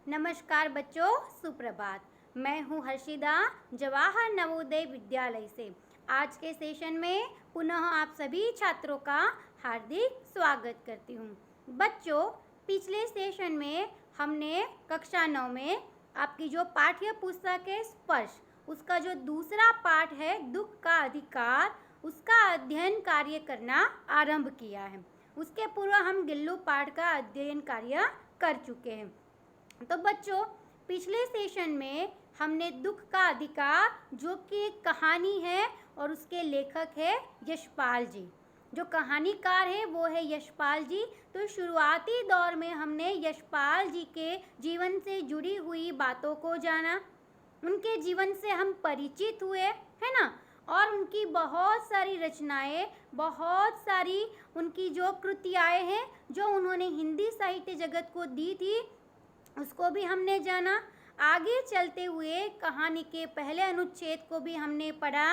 नमस्कार बच्चों, सुप्रभात। मैं हूँ हर्षिदा, जवाहर नवोदय विद्यालय से। आज के सेशन में पुनः आप सभी छात्रों का हार्दिक स्वागत करती हूँ। बच्चों, पिछले सेशन में हमने कक्षा 9 में आपकी जो पाठ्य पुस्तक है स्पर्श, उसका जो दूसरा पाठ है दुख का अधिकार, उसका अध्ययन कार्य करना आरंभ किया है। उसके पूर्व हम गिल्लू पाठ का अध्ययन कार्य कर चुके हैं। तो बच्चों, पिछले सेशन में हमने दुख का अधिकार, जो कि एक कहानी है और उसके लेखक है यशपाल जी। जो कहानीकार है वो है यशपाल जी। तो शुरुआती दौर में हमने यशपाल जी के जीवन से जुड़ी हुई बातों को जाना, उनके जीवन से हम परिचित हुए, है ना। और उनकी बहुत सारी रचनाएं, बहुत सारी उनकी जो कृतियाँ हैं जो उन्होंने हिंदी साहित्य जगत को दी थी, उसको भी हमने जाना। आगे चलते हुए कहानी के पहले अनुच्छेद को भी हमने पढ़ा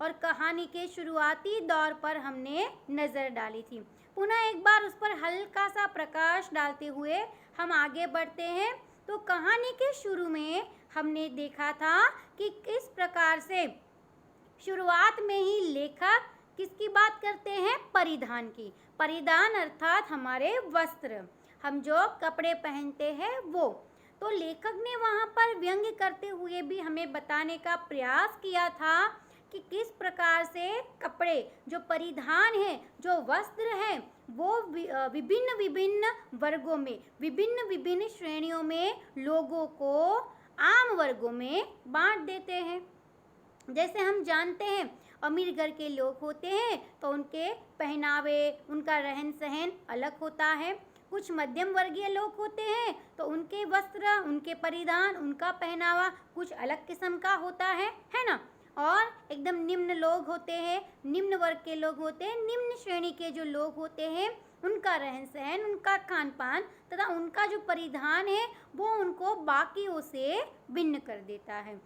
और कहानी के शुरुआती दौर पर हमने नज़र डाली थी। पुनः एक बार उस पर हल्का सा प्रकाश डालते हुए हम आगे बढ़ते हैं। तो कहानी के शुरू में हमने देखा था कि किस प्रकार से शुरुआत में ही लेखक किसकी बात करते हैं, परिधान की। परिधान अर्थात हमारे वस्त्र, हम जो कपड़े पहनते हैं वो। तो लेखक ने वहाँ पर व्यंग्य करते हुए भी हमें बताने का प्रयास किया था कि किस प्रकार से कपड़े, जो परिधान है, जो वस्त्र है, वो विभिन्न विभिन्न वर्गों में, विभिन्न विभिन्न श्रेणियों में लोगों को आम वर्गों में बांट देते हैं। जैसे हम जानते हैं, अमीर घर के लोग होते हैं तो उनके पहनावे, उनका रहन सहन अलग होता है। कुछ मध्यम वर्गीय लोग होते हैं तो उनके वस्त्र, उनके परिधान, उनका पहनावा कुछ अलग किस्म का होता है ना। और एकदम निम्न लोग होते हैं, निम्न वर्ग के लोग होते हैं, निम्न श्रेणी के जो लोग होते हैं, उनका रहन सहन, उनका खान पान तथा उनका जो परिधान है वो उनको बाकियों से भिन्न कर देता है।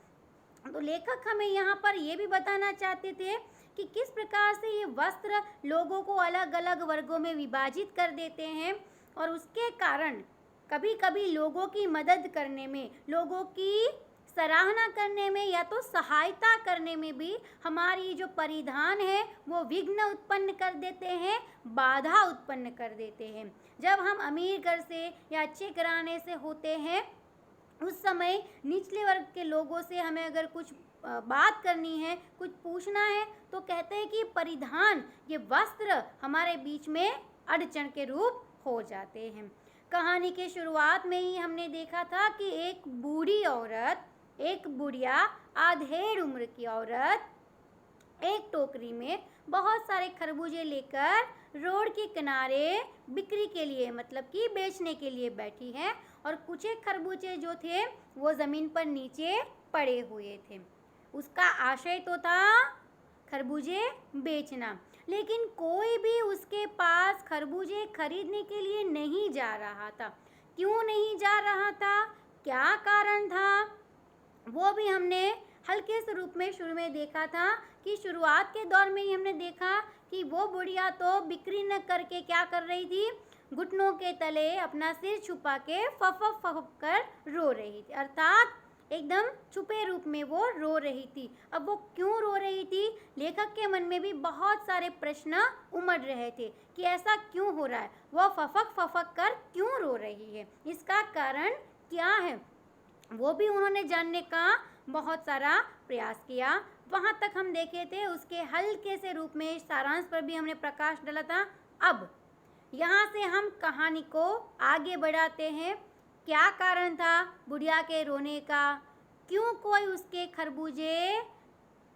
तो लेखक हमें यहाँ पर ये भी बताना चाहते थे कि किस प्रकार से ये वस्त्र लोगों को अलग अलग वर्गों में विभाजित कर देते हैं और उसके कारण कभी कभी लोगों की मदद करने में, लोगों की सराहना करने में या तो सहायता करने में भी हमारी जो परिधान है वो विघ्न उत्पन्न कर देते हैं, बाधा उत्पन्न कर देते हैं। जब हम अमीर घर से या अच्छे घराने से होते हैं, उस समय निचले वर्ग के लोगों से हमें अगर कुछ बात करनी है, कुछ पूछना है, तो कहते हैं कि परिधान, ये वस्त्र हमारे बीच में अड़चन के रूप हो जाते हैं। कहानी के शुरुआत में ही हमने देखा था कि एक बूढ़ी औरत, एक बुढ़िया, आधेड़ उम्र की औरत एक टोकरी में बहुत सारे खरबूजे लेकर रोड के किनारे बिक्री के लिए, मतलब कि बेचने के लिए बैठी है। और कुछ एक खरबूजे जो थे वो ज़मीन पर नीचे पड़े हुए थे। उसका आशय तो था खरबूजे बेचना, लेकिन कोई भी उसके पास खरबूजे खरीदने के लिए नहीं जा रहा था। क्यों नहीं जा रहा था, क्या कारण था, वो भी हमने हल्के से रूप में शुरू में देखा था कि शुरुआत के दौर में ही हमने देखा कि वो बुढ़िया तो बिक्री न करके क्या कर रही थी, घुटनों के तले अपना सिर छुपा के फफक फफक कर रो रही थी, अर्थात एकदम छुपे रूप में वो रो रही थी। अब वो क्यों रो रही थी, लेखक के मन में भी बहुत सारे प्रश्न उमड़ रहे थे कि ऐसा क्यों हो रहा है, वो फफक फफक कर क्यों रो रही है, इसका कारण क्या है, वो भी उन्होंने जानने का बहुत सारा प्रयास किया। वहाँ तक हम देखे थे, उसके हल्के से रूप में सारांश पर भी हमने प्रकाश डाला था। अब यहाँ से हम कहानी को आगे बढ़ाते हैं। क्या कारण था बुढ़िया के रोने का, क्यों कोई उसके खरबूजे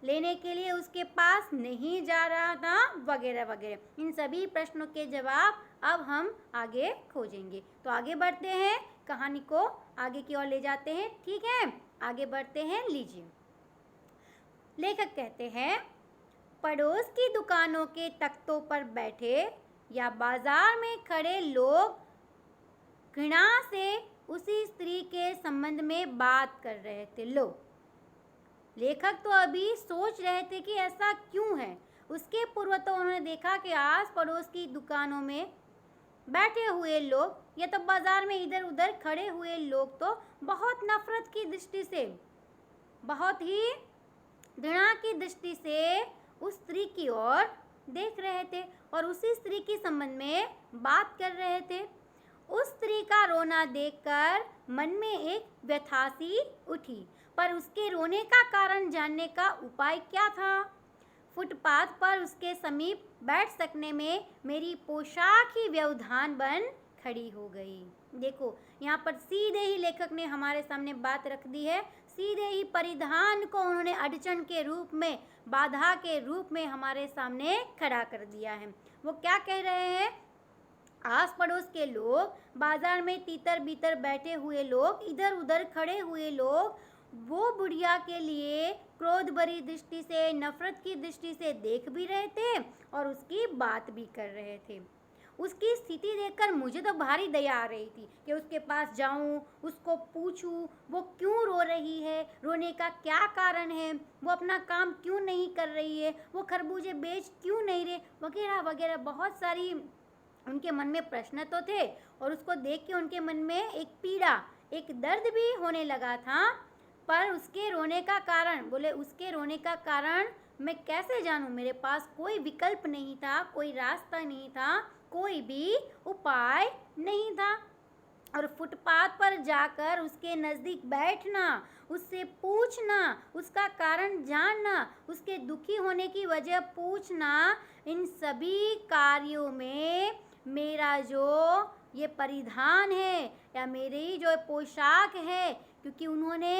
लेने के लिए उसके पास नहीं जा रहा था, वगैरह वगैरह। इन सभी प्रश्नों के जवाब अब हम आगे खोजेंगे। तो आगे बढ़ते हैं, कहानी को आगे की ओर ले जाते हैं। ठीक है, आगे बढ़ते हैं। लीजिए, लेखक कहते हैं, पड़ोस की दुकानों के तख्तों पर बैठे या बाजार में खड़े लोग घृणा से उसी स्त्री के संबंध में बात कर रहे थे। लो, लेखक तो अभी सोच रहे थे कि ऐसा क्यों है। उसके पूर्व तो उन्होंने देखा कि आस पड़ोस की दुकानों में बैठे हुए लोग या तो बाजार में इधर उधर खड़े हुए लोग तो बहुत नफरत की दृष्टि से, बहुत ही घृणा की दृष्टि से उस स्त्री की ओर देख रहे थे और उसी स्त्री के संबंध में बात कर रहे थे। उस स्त्री का रोना देखकर मन में एक व्यथा सी उठी, पर उसके रोने का कारण जानने का उपाय क्या था? फुटपाथ पर उसके समीप बैठ सकने में मेरी पोशाक ही व्यवधान बन खड़ी हो गई। देखो, यहाँ पर सीधे ही लेखक ने हमारे सामने बात रख दी है, सीधे ही परिधान को उन्होंने अड़चन के रूप में, बाधा के रूप में हमारे सामने खड़ा कर दिया है। वो क्या कह रहे हैं? आस पड़ोस के लोग, बाजार में तीतर बीतर बैठे हुए लोग, इधर उधर खड़े हुए लोग वो बुढ़िया के लिए क्रोध भरी दृष्टि से, नफरत की दृष्टि से देख भी रहे थे और उसकी बात भी कर रहे थे। उसकी स्थिति देखकर मुझे तो भारी दया आ रही थी कि उसके पास जाऊं, उसको पूछूं वो क्यों रो रही है, रोने का क्या कारण है, वो अपना काम क्यों नहीं कर रही है, वो खरबूजे बेच क्यों नहीं रहे, वगैरह वगैरह बहुत सारी उनके मन में प्रश्न तो थे और उसको देख के उनके मन में एक पीड़ा, एक दर्द भी होने लगा था। पर उसके रोने का कारण, बोले उसके रोने का कारण मैं कैसे जानूं? मेरे पास कोई विकल्प नहीं था, कोई रास्ता नहीं था, कोई भी उपाय नहीं था। और फुटपाथ पर जाकर उसके नज़दीक बैठना, उससे पूछना, उसका कारण जानना, उसके दुखी होने की वजह पूछना, इन सभी कार्यों में मेरा जो ये परिधान है या मेरी जो पोशाक है, क्योंकि उन्होंने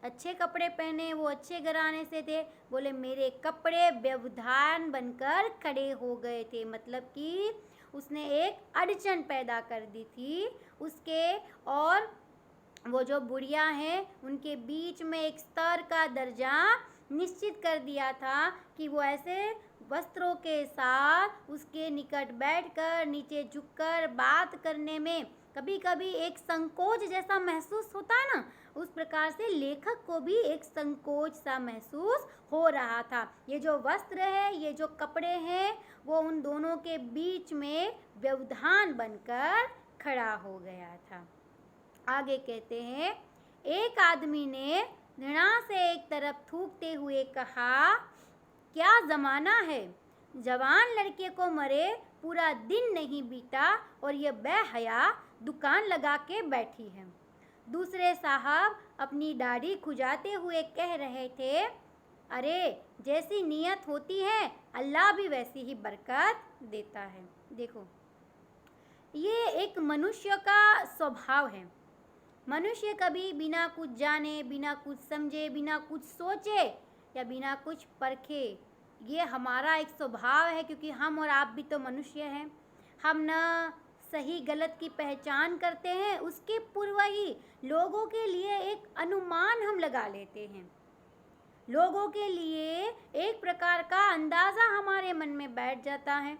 अच्छे कपड़े पहने, वो अच्छे घराने से थे, बोले मेरे कपड़े व्यवधान बनकर खड़े हो गए थे। मतलब कि उसने एक अड़चन पैदा कर दी थी उसके और वो जो बुढ़िया हैं उनके बीच में एक स्तर का दर्जा निश्चित कर दिया था कि वो ऐसे वस्त्रों के साथ उसके निकट बैठकर नीचे झुककर बात करने में कभी कभी एक संकोच जैसा महसूस होता है ना, उस प्रकार से लेखक को भी एक संकोच सा महसूस हो रहा था। ये जो वस्त्र है, ये जो कपड़े हैं, वो उन दोनों के बीच में व्यवधान बनकर खड़ा हो गया था। आगे कहते हैं, एक आदमी ने घृणा से एक तरफ थूकते हुए कहा, क्या जमाना है, जवान लड़के को मरे पूरा दिन नहीं बीता और ये बेहया दुकान लगा के बैठी है। दूसरे साहब अपनी दाढ़ी खुजाते हुए कह रहे थे, अरे जैसी नीयत होती है अल्लाह भी वैसी ही बरकत देता है। देखो, ये एक मनुष्य का स्वभाव है। मनुष्य कभी बिना कुछ जाने, बिना कुछ समझे, बिना कुछ सोचे या बिना कुछ परखे, ये हमारा एक स्वभाव है, क्योंकि हम और आप भी तो मनुष्य हैं। हम न सही गलत की पहचान करते हैं, उसके पूर्व ही लोगों के लिए एक अनुमान हम लगा लेते हैं। लोगों के लिए एक प्रकार का अंदाज़ा हमारे मन में बैठ जाता है।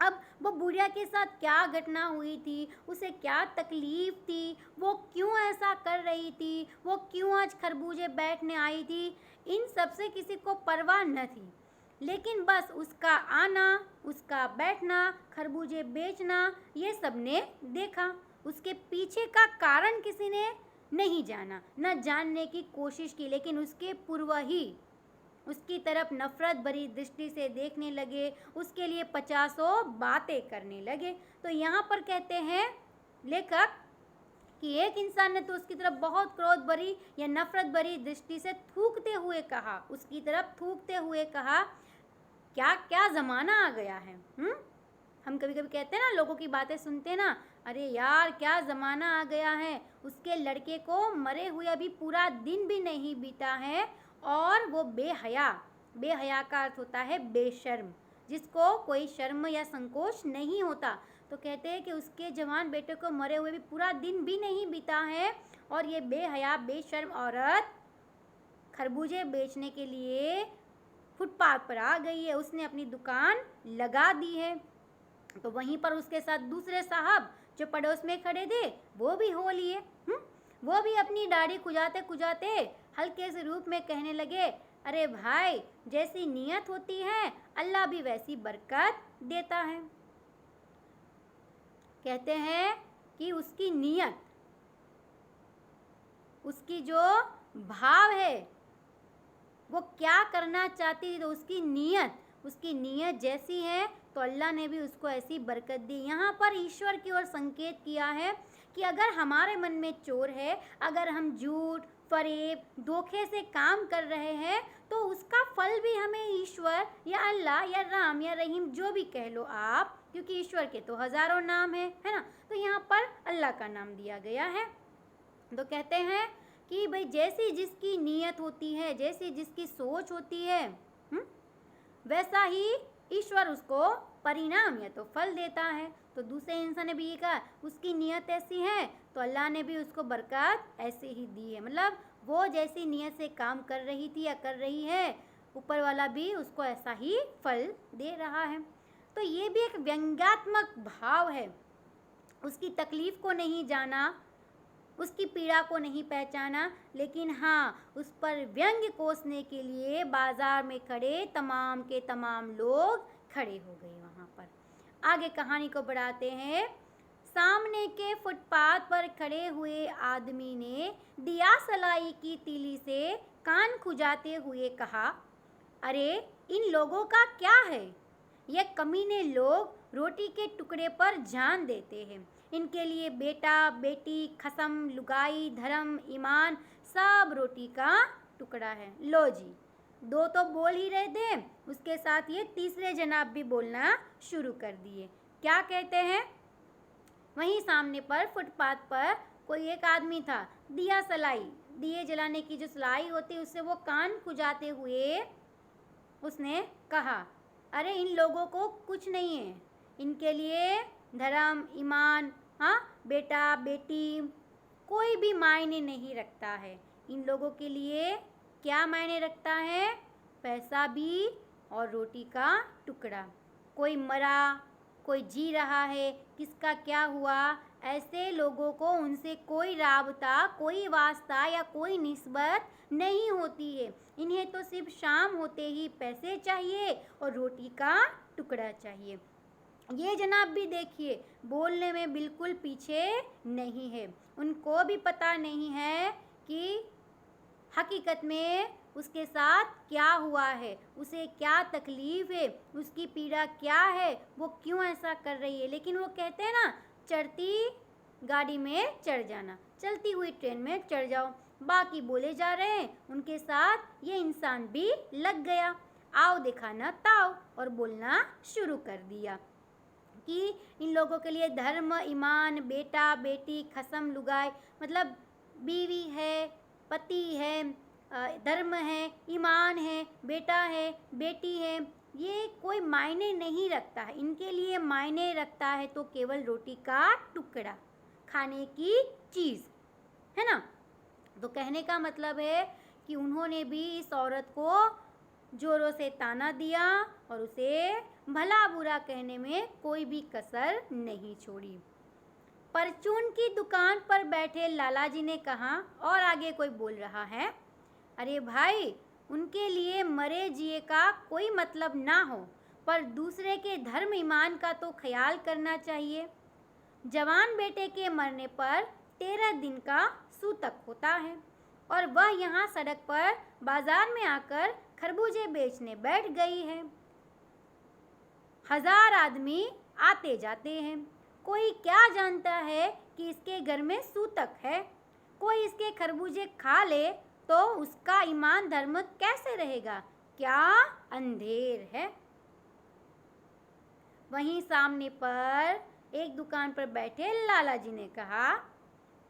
अब वो बुढ़िया के साथ क्या घटना हुई थी, उसे क्या तकलीफ थी, वो क्यों ऐसा कर रही थी, वो क्यों आज खरबूजे बैठने आई थी, इन सब से किसी को परवाह न थी। लेकिन बस उसका आना, उसका बैठना, खरबूजे बेचना, ये सब ने देखा। उसके पीछे का कारण किसी ने नहीं जाना, न जानने की कोशिश की, लेकिन उसके पूर्व ही उसकी तरफ नफरत भरी दृष्टि से देखने लगे, उसके लिए पचासों बातें करने लगे। तो यहाँ पर कहते हैं लेखक कि एक इंसान ने तो उसकी तरफ बहुत क्रोध भरी या नफरत भरी दृष्टि से थूकते हुए कहा, उसकी तरफ थूकते हुए कहा, क्या क्या ज़माना आ गया है। हम कभी कभी कहते हैं ना, लोगों की बातें सुनते हैं ना, अरे यार क्या ज़माना आ गया है, उसके लड़के को मरे हुए अभी पूरा दिन भी नहीं बीता है और वो बेहया, बेहया का अर्थ होता है बेशर्म, जिसको कोई शर्म या संकोच नहीं होता। तो कहते हैं कि उसके जवान बेटे को मरे हुए भी पूरा दिन भी नहीं बीता है और ये बेहया बेशर्म औरत खरबूजे बेचने के लिए फुटपाथ पर आ गई है, उसने अपनी दुकान लगा दी है। तो वहीं पर उसके साथ दूसरे साहब जो पड़ोस में खड़े थे वो भी हो लिए। वो भी अपनी दाढ़ी खुजाते खुजाते हल्के से रूप में कहने लगे, अरे भाई जैसी नीयत होती है अल्लाह भी वैसी बरकत देता है। कहते हैं कि उसकी नीयत, उसकी जो भाव है, वो क्या करना चाहती है, तो उसकी नीयत जैसी है तो अल्लाह ने भी उसको ऐसी बरकत दी। यहाँ पर ईश्वर की ओर संकेत किया है कि अगर हमारे मन में चोर है, अगर हम झूठ, फरेब, धोखे से काम कर रहे हैं, तो उसका फल भी हमें ईश्वर या अल्लाह या राम या रहीम जो भी कह लो आप, क्योंकि ईश्वर के तो हजारों नाम है ना, तो यहाँ पर अल्लाह का नाम दिया गया है। तो कहते हैं कि भाई जैसी जिसकी नीयत होती है, जैसी जिसकी सोच होती है, वैसा ही ईश्वर उसको परिणाम या तो फल देता है। तो दूसरे इंसान ने भी ये कहा उसकी नीयत ऐसी है तो अल्लाह ने भी उसको बरकत ऐसे ही दी है। मतलब वो जैसी नीयत से काम कर रही थी या कर रही है, ऊपर वाला भी उसको ऐसा ही फल दे रहा है। तो ये भी एक व्यंग्यात्मक भाव है। उसकी तकलीफ को नहीं जाना, उसकी पीड़ा को नहीं पहचाना, लेकिन हाँ उस पर व्यंग्य कोसने के लिए बाजार में खड़े तमाम के तमाम लोग खड़े हो गए वहाँ पर। आगे कहानी को बढ़ाते हैं। सामने के फुटपाथ पर खड़े हुए आदमी ने दिया सलाई की तीली से कान खुजाते हुए कहा, अरे इन लोगों का क्या है? ये कमीने लोग रोटी के टुकड़े पर जान देते हैं। इनके लिए बेटा, बेटी, खसम, लुगाई, धर्म, ईमान सब रोटी का टुकड़ा है। लो जी, दो तो बोल ही रहे थे, उसके साथ ये तीसरे जनाब भी बोलना शुरू कर दिए। क्या कहते हैं? वहीं सामने पर फुटपाथ पर कोई एक आदमी था, दिया सलाई, दिए जलाने की जो सलाई होती है उससे वो कान खुजाते हुए उसने कहा, अरे इन लोगों को कुछ नहीं है, इनके लिए धर्म, ईमान, हाँ बेटा, बेटी कोई भी मायने नहीं रखता है। इन लोगों के लिए क्या मायने रखता है? पैसा भी और रोटी का टुकड़ा। कोई मरा, कोई जी रहा है, किसका क्या हुआ, ऐसे लोगों को उनसे कोई राबता, कोई वास्ता या कोई निस्बत नहीं होती है। इन्हें तो सिर्फ शाम होते ही पैसे चाहिए और रोटी का टुकड़ा चाहिए। ये जनाब भी देखिए बोलने में बिल्कुल पीछे नहीं है। उनको भी पता नहीं है कि हकीकत में उसके साथ क्या हुआ है, उसे क्या तकलीफ है, उसकी पीड़ा क्या है, वो क्यों ऐसा कर रही है। लेकिन वो कहते हैं ना, चढ़ती गाड़ी में चढ़ जाना, चलती हुई ट्रेन में चढ़ जाओ। बाकी बोले जा रहे हैं, उनके साथ ये इंसान भी लग गया। आओ दिखाना ताओ और बोलना शुरू कर दिया कि इन लोगों के लिए धर्म, ईमान, बेटा, बेटी, खसम, लुगाई, मतलब बीवी है, पति है, धर्म है, ईमान है, बेटा है, बेटी है, ये कोई मायने नहीं रखता है। इनके लिए मायने रखता है तो केवल रोटी का टुकड़ा, खाने की चीज़, है ना। तो कहने का मतलब है कि उन्होंने भी इस औरत को जोरों से ताना दिया और उसे भला बुरा कहने में कोई भी कसर नहीं छोड़ी। परचून की दुकान पर बैठे लाला जी ने कहा, और आगे कोई बोल रहा है, अरे भाई उनके लिए मरे जिए का कोई मतलब ना हो, पर दूसरे के धर्म ईमान का तो ख्याल करना चाहिए। जवान बेटे के मरने पर 13 दिन का सूतक होता है और वह यहाँ सड़क पर बाजार में आकर खरबूजे बेचने बैठ गई है। 1000 आदमी आते जाते हैं। कोई क्या जानता है कि इसके घर में सूतक है। कोई इसके खरबूजे खा ले तो उसका ईमान धर्म कैसे रहेगा? क्या अंधेर है। वहीं सामने पर एक दुकान पर बैठे लाला जी ने कहा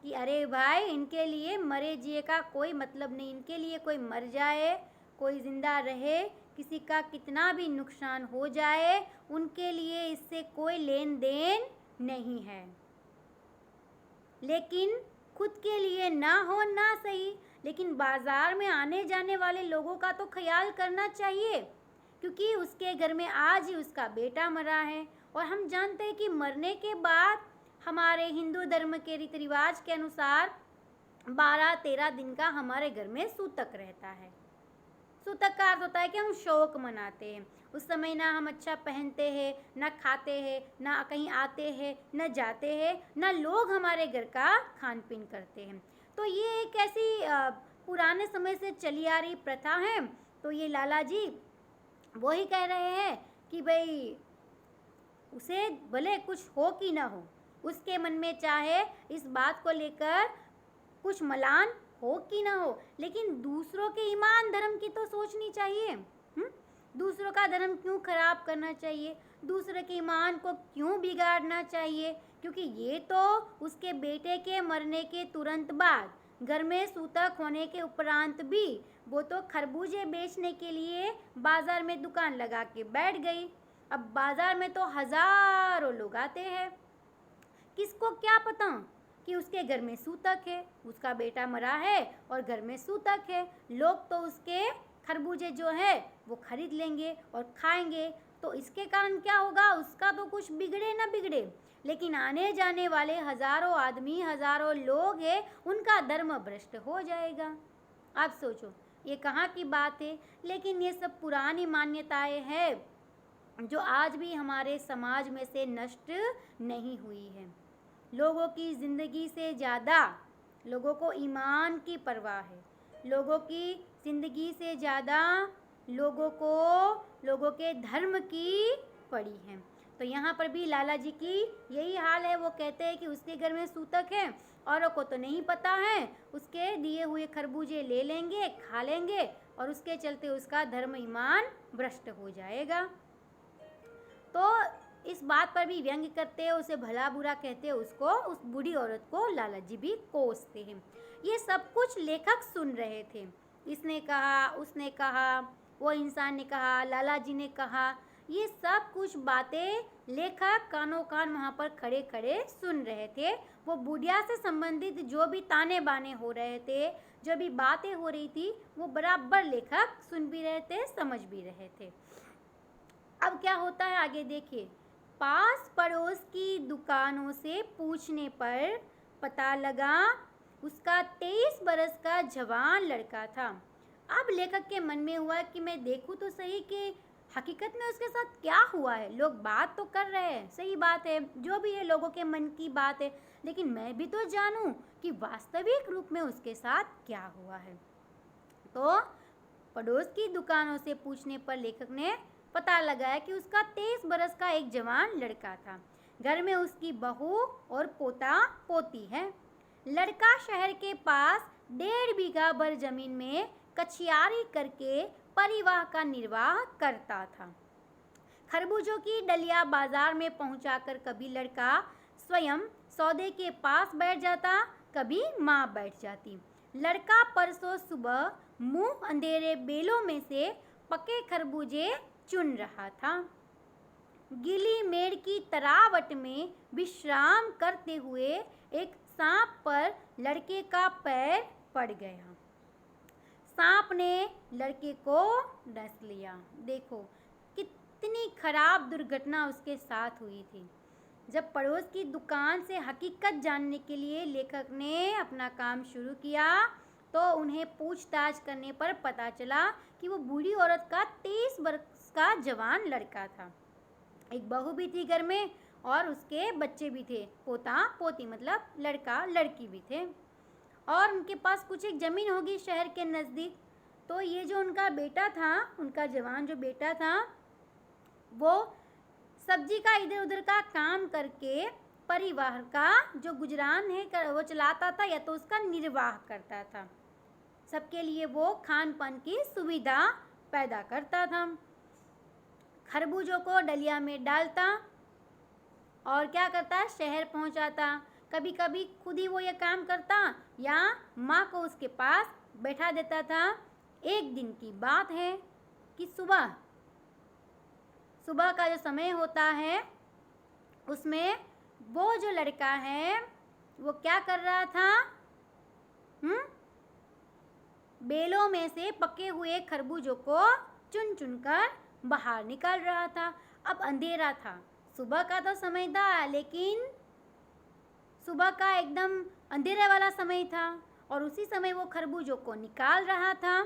कि अरे भाई इनके लिए मरे जिए का कोई मतलब नहीं। इनके लिए कोई मर जाए, कोई जिंदा रहे, किसी का कितना भी नुकसान हो जाए, उनके लिए इससे कोई लेन देन नहीं है। लेकिन खुद के लिए ना हो ना सही, लेकिन बाजार में आने जाने वाले लोगों का तो ख्याल करना चाहिए, क्योंकि उसके घर में आज ही उसका बेटा मरा है। और हम जानते हैं कि मरने के बाद हमारे हिंदू धर्म के रीति रिवाज के अनुसार 12-13 दिन का हमारे घर में सूतक रहता है। सूतक का अर्थ होता है कि हम शौक मनाते हैं। उस समय ना हम अच्छा पहनते हैं, ना खाते हैं, ना कहीं आते हैं, ना जाते हैं, ना लोग हमारे घर का खान पीन करते हैं। तो ये एक ऐसी पुराने समय से चली आ रही प्रथा है। तो ये लाला जी वो ही कह रहे हैं कि भाई उसे भले कुछ हो कि ना हो, उसके मन में चाहे इस बात को लेकर कुछ मलान हो कि ना हो, लेकिन दूसरों के ईमान धर्म की तो सोचनी चाहिए। दूसरों का धर्म क्यों खराब करना चाहिए, दूसरे के ईमान को क्यों बिगाड़ना चाहिए, क्योंकि ये तो उसके बेटे के मरने के तुरंत बाद, घर में सूतक होने के उपरांत भी वो तो खरबूजे बेचने के लिए बाजार में दुकान लगा के बैठ गई। अब बाजार में तो हजारों लोग आते हैं, किसको क्या पता कि उसके घर में सूतक है, उसका बेटा मरा है और घर में सूतक है। लोग तो उसके खरबूजे जो है वो खरीद लेंगे और खाएंगे। तो इसके कारण क्या होगा, उसका तो कुछ बिगड़े ना बिगड़े, लेकिन आने जाने वाले हजारों आदमी, हजारों लोग हैं, उनका धर्म भ्रष्ट हो जाएगा। आप सोचो ये कहाँ की बात है, लेकिन ये सब पुरानी मान्यताएं हैं जो आज भी हमारे समाज में से नष्ट नहीं हुई है। लोगों की ज़िंदगी से ज़्यादा लोगों को ईमान की परवाह है, लोगों की ज़िंदगी से ज़्यादा लोगों को लोगों के धर्म की पड़ी है। तो यहाँ पर भी लाला जी की यही हाल है। वो कहते हैं कि उसके घर में सूतक है, औरों को तो नहीं पता है, उसके दिए हुए खरबूजे ले लेंगे, खा लेंगे और उसके चलते उसका धर्म ईमान भ्रष्ट हो जाएगा। तो इस बात पर भी व्यंग्य करते हैं, उसे भला बुरा कहते हैं, उसको, उस बूढ़ी औरत को लाला जी भी कोसते हैं। ये सब कुछ लेखक सुन रहे थे। इसने कहा, उसने कहा, वो इंसान ने कहा, लाला जी ने कहा, ये सब कुछ बातें लेखक कानों कान वहाँ पर खड़े खड़े सुन रहे थे। वो बुढ़िया से संबंधित जो भी ताने बाने हो रहे थे, जो भी बातें हो रही थी, वो बराबर लेखक सुन भी रहे थे, समझ भी रहे थे। अब क्या होता है आगे देखिए। पास पड़ोस की दुकानों से पूछने पर पता लगा उसका 23 बरस का जवान लड़का था। अब लेखक के मन में हुआ कि मैं देखूं तो सही कि हकीकत में उसके साथ क्या हुआ है। लोग बात तो कर रहे हैं, सही बात है, जो भी है लोगों के मन की बात है, लेकिन मैं भी तो जानूं कि वास्तविक रूप में उसके साथ क्या हुआ है। तो पड़ोस की दुकानों से पूछने पर लेखक ने पता लगाया कि उसका 23 बरस का एक जवान लड़का था। घर में उसकी बहू और पोता पोती है। लड़का शहर के पास 1.5 बीघा भर जमीन में कछियारी करके परिवार का निर्वाह करता था। खरबूजों की डलिया बाजार में पहुंचाकर कभी लड़का स्वयं सौदे के पास बैठ जाता, कभी माँ बैठ जाती। लड़का परसों सुबह मुंह अंधेरे बेलों में से पके खरबूजे चुन रहा था। गीली मेड़ की तरावट में विश्राम करते हुए एक सांप पर लड़के का पैर पड़ गया। सांप ने लड़के को डस लिया। देखो कितनी खराब दुर्घटना उसके साथ हुई थी। जब पड़ोस की दुकान से हकीकत जानने के लिए लेखक ने अपना काम शुरू किया तो उन्हें पूछताछ करने पर पता चला कि वो बूढ़ी औरत का 23 वर्ष का जवान लड़का था। एक बहू भी थी घर में और उसके बच्चे भी थे, पोता पोती मतलब लड़का लड़की भी थे, और उनके पास कुछ एक ज़मीन होगी शहर के नज़दीक। तो ये जो उनका बेटा था, उनका जवान जो बेटा था, वो सब्जी का इधर उधर का काम करके परिवार का जो गुजरान है वो चलाता था या तो उसका निर्वाह करता था। सबके लिए वो खान पान की सुविधा पैदा करता था। खरबूजों को डलिया में डालता और क्या करता, शहर पहुंचाता। कभी कभी खुद ही वो ये काम करता या माँ को उसके पास बैठा देता था। एक दिन की बात है कि सुबह का जो समय होता है उसमें वो जो लड़का है वो क्या कर रहा था, बेलों में से पके हुए खरबूजों को चुन चुनकर बाहर निकाल रहा था। अब अंधेरा था, सुबह का तो समय था, लेकिन सुबह का एकदम अंधेरे वाला समय था और उसी समय वो खरबूजों को निकाल रहा था।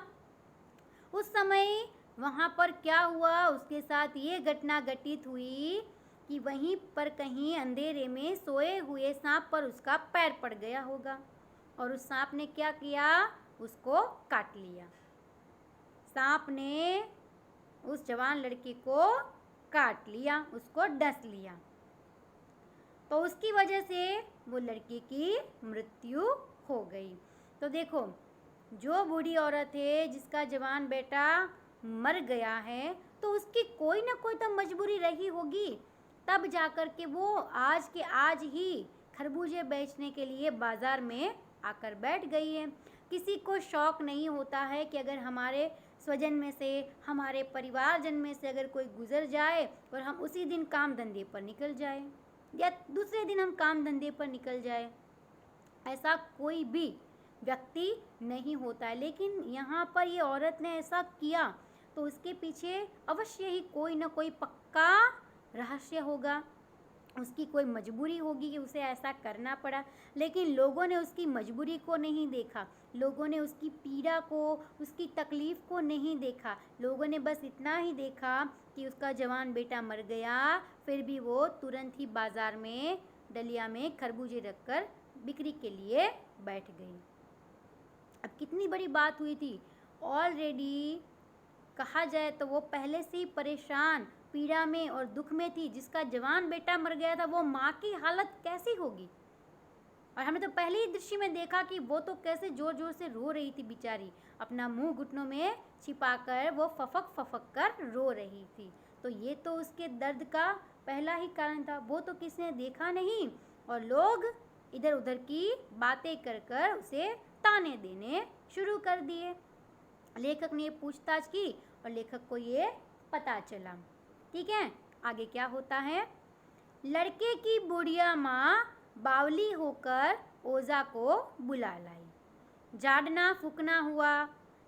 उस समय वहाँ पर क्या हुआ, उसके साथ ये घटना घटित हुई कि वहीं पर कहीं अंधेरे में सोए हुए सांप पर उसका पैर पड़ गया होगा और उस सांप ने क्या किया, उसको काट लिया। सांप ने उस जवान लड़के को काट लिया, उसको डस लिया, तो उसकी वजह से वो लड़के की मृत्यु हो गई। तो देखो, जो बूढ़ी औरत है जिसका जवान बेटा मर गया है, तो उसकी कोई ना कोई तो मजबूरी रही होगी, तब जाकर के वो आज के आज ही खरबूजे बेचने के लिए बाज़ार में आकर बैठ गई है। किसी को शौक़ नहीं होता है कि अगर हमारे स्वजन में से, हमारे परिवारजन में से अगर कोई गुजर जाए और हम उसी दिन काम धंधे पर निकल जाए या दूसरे दिन हम काम धंधे पर निकल जाए, ऐसा कोई भी व्यक्ति नहीं होता है। लेकिन यहाँ पर ये औरत ने ऐसा किया तो उसके पीछे अवश्य ही कोई ना कोई पक्का रहस्य होगा, उसकी कोई मजबूरी होगी कि उसे ऐसा करना पड़ा। लेकिन लोगों ने उसकी मजबूरी को नहीं देखा, लोगों ने उसकी पीड़ा को, उसकी तकलीफ़ को नहीं देखा। लोगों ने बस इतना ही देखा कि उसका जवान बेटा मर गया, फिर भी वो तुरंत ही बाज़ार में डलिया में खरबूजे रखकर बिक्री के लिए बैठ गई। अब कितनी बड़ी बात हुई थी, ऑलरेडी कहा जाए तो वो पहले से ही परेशान, पीड़ा में और दुख में थी। जिसका जवान बेटा मर गया था, वो माँ की हालत कैसी होगी। और हमने तो पहले ही दृश्य में देखा कि वो तो कैसे ज़ोर ज़ोर से रो रही थी बेचारी, अपना मुंह घुटनों में छिपाकर वो फफक फफक कर रो रही थी। तो ये तो उसके दर्द का पहला ही कारण था, वो तो किसी ने देखा नहीं और लोग इधर उधर की बातें कर कर उसे ताने देने शुरू कर दिए। लेखक ने पूछताछ की और लेखक को ये पता चला। ठीक है, आगे क्या होता है। लड़के की बुढ़िया माँ बावली होकर ओझा को बुला लाई। झाड़ना फूकना हुआ,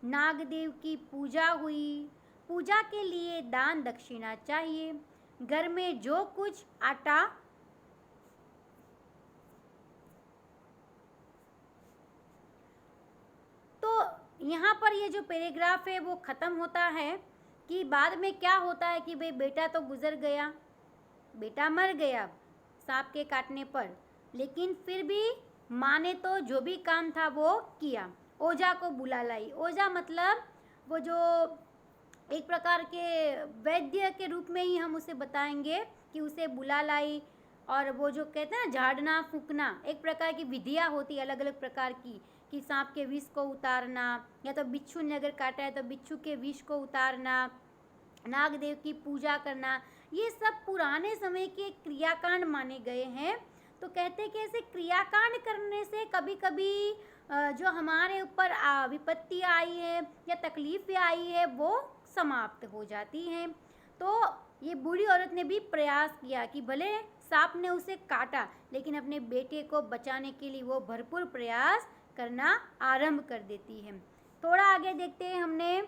नागदेव की पूजा हुई। पूजा के लिए दान दक्षिणा चाहिए। घर में जो कुछ आटा यहाँ पर ये जो पैराग्राफ है वो ख़त्म होता है कि बाद में क्या होता है कि भाई बेटा तो गुजर गया, बेटा मर गया सांप के काटने पर, लेकिन फिर भी माँ ने तो जो भी काम था वो किया, ओझा को बुला लाई। ओझा मतलब वो जो एक प्रकार के वैद्य के रूप में ही हम उसे बताएंगे कि उसे बुला लाई। और वो जो कहते हैं ना झाड़ना फूकना, एक प्रकार की विधियाँ होती है अलग अलग प्रकार की, कि सांप के विष को उतारना, या तो बिच्छू ने अगर काटा है तो बिच्छू के विष को उतारना, नागदेव की पूजा करना, ये सब पुराने समय के क्रियाकांड माने गए हैं। तो कहते हैं कि ऐसे क्रियाकांड करने से कभी कभी जो हमारे ऊपर विपत्ति आई है या तकलीफ़ें आई है वो समाप्त हो जाती हैं। तो ये बूढ़ी औरत ने भी प्रयास किया कि भले सांप ने उसे काटा, लेकिन अपने बेटे को बचाने के लिए वो भरपूर प्रयास करना आरंभ कर देती है। थोड़ा आगे देखते हैं, हमने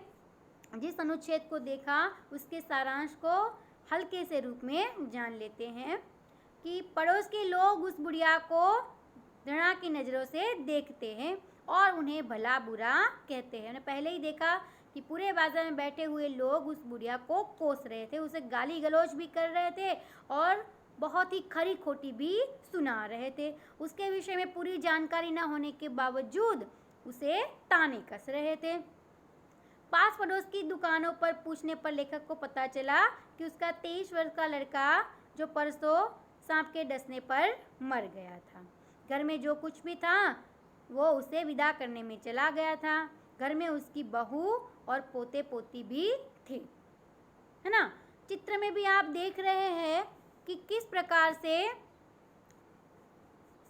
जिस अनुच्छेद को देखा उसके सारांश को हल्के से रूप में जान लेते हैं कि पड़ोस के लोग उस बुढ़िया को घृणा की नज़रों से देखते हैं और उन्हें भला बुरा कहते हैं। हमने पहले ही देखा कि पूरे बाजार में बैठे हुए लोग उस बुढ़िया को कोस रहे थे, उसे गाली गलौज भी कर रहे थे और बहुत ही खरी खोटी भी सुना रहे थे। उसके विषय में पूरी जानकारी न होने के बावजूद उसे ताने कस रहे थे। पास पड़ोस की दुकानों पर पूछने पर लेखक को पता चला कि उसका 23 वर्ष का लड़का जो परसों सांप के डसने पर मर गया था। घर में जो कुछ भी था वो उसे विदा करने में चला गया था। घर में उसकी बहू और पोते पोती भी थे, है ना। चित्र में भी आप देख रहे हैं कि किस प्रकार से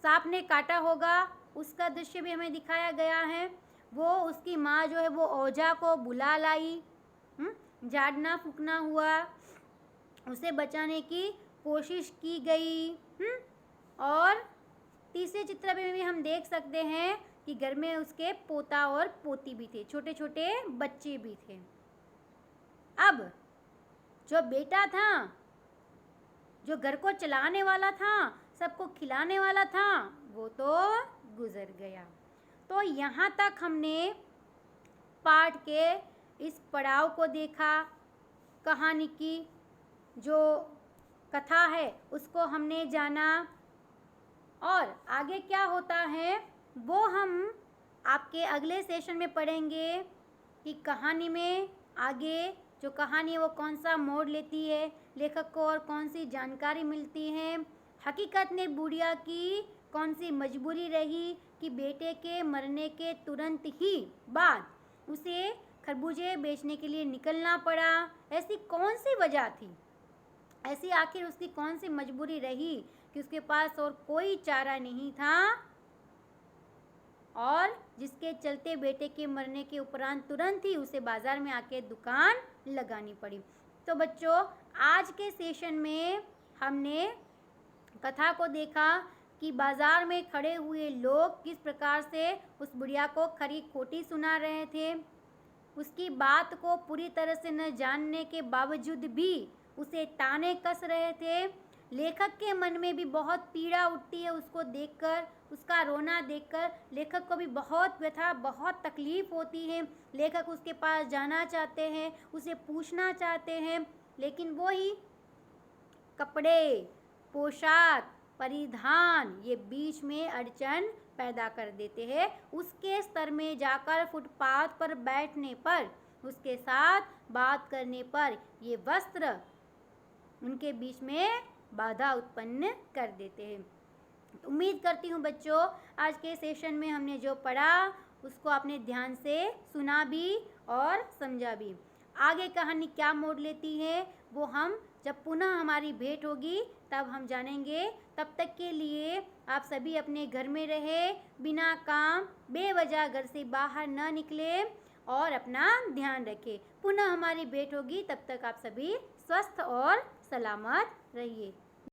सांप ने काटा होगा, उसका दृश्य भी हमें दिखाया गया है। वो उसकी माँ जो है वो ओझा को बुला लाई, झाड़ना फूकना हुआ, उसे बचाने की कोशिश की गई। और तीसरे चित्र में भी हम देख सकते हैं कि घर में उसके पोता और पोती भी थे, छोटे छोटे बच्चे भी थे। अब जो बेटा था, जो घर को चलाने वाला था, सबको खिलाने वाला था, वो तो गुजर गया। तो यहाँ तक हमने पाठ के इस पड़ाव को देखा, कहानी की जो कथा है उसको हमने जाना, और आगे क्या होता है वो हम आपके अगले सेशन में पढ़ेंगे कि कहानी में आगे जो कहानी है वो कौन सा मोड़ लेती है, लेखक को और कौन सी जानकारी मिलती है, हकीकत में बुढ़िया की कौन सी मजबूरी रही कि बेटे के मरने के तुरंत ही बाद उसे खरबूजे बेचने के लिए निकलना पड़ा। ऐसी कौन सी वजह थी, ऐसी आखिर उसकी कौन सी मजबूरी रही कि उसके पास और कोई चारा नहीं था, और जिसके चलते बेटे के मरने के उपरांत तुरंत ही उसे बाजार में आके दुकान लगानी पड़ी। तो बच्चों, आज के सेशन में हमने कथा को देखा कि बाजार में खड़े हुए लोग किस प्रकार से उस बुढ़िया को खरी खोटी सुना रहे थे। उसकी बात को पूरी तरह से न जानने के बावजूद भी उसे ताने कस रहे थे। लेखक के मन में भी बहुत पीड़ा उठती है उसको देखकर, उसका रोना देखकर लेखक को भी बहुत व्यथा, बहुत तकलीफ होती है। लेखक उसके पास जाना चाहते हैं, उसे पूछना चाहते हैं, लेकिन वो ही कपड़े, पोशाक, परिधान ये बीच में अड़चन पैदा कर देते हैं। उसके स्तर में जाकर फुटपाथ पर बैठने पर, उसके साथ बात करने पर ये वस्त्र उनके बीच में बाधा उत्पन्न कर देते हैं। उम्मीद करती हूँ बच्चों, आज के सेशन में हमने जो पढ़ा उसको आपने ध्यान से सुना भी और समझा भी। आगे कहानी क्या मोड़ लेती है वो हम जब पुनः हमारी भेंट होगी तब हम जानेंगे। तब तक के लिए आप सभी अपने घर में रहे, बिना काम बेवजह घर से बाहर न निकले और अपना ध्यान रखें। पुनः हमारी भेंट होगी, तब तक आप सभी स्वस्थ और सलामत रहिए।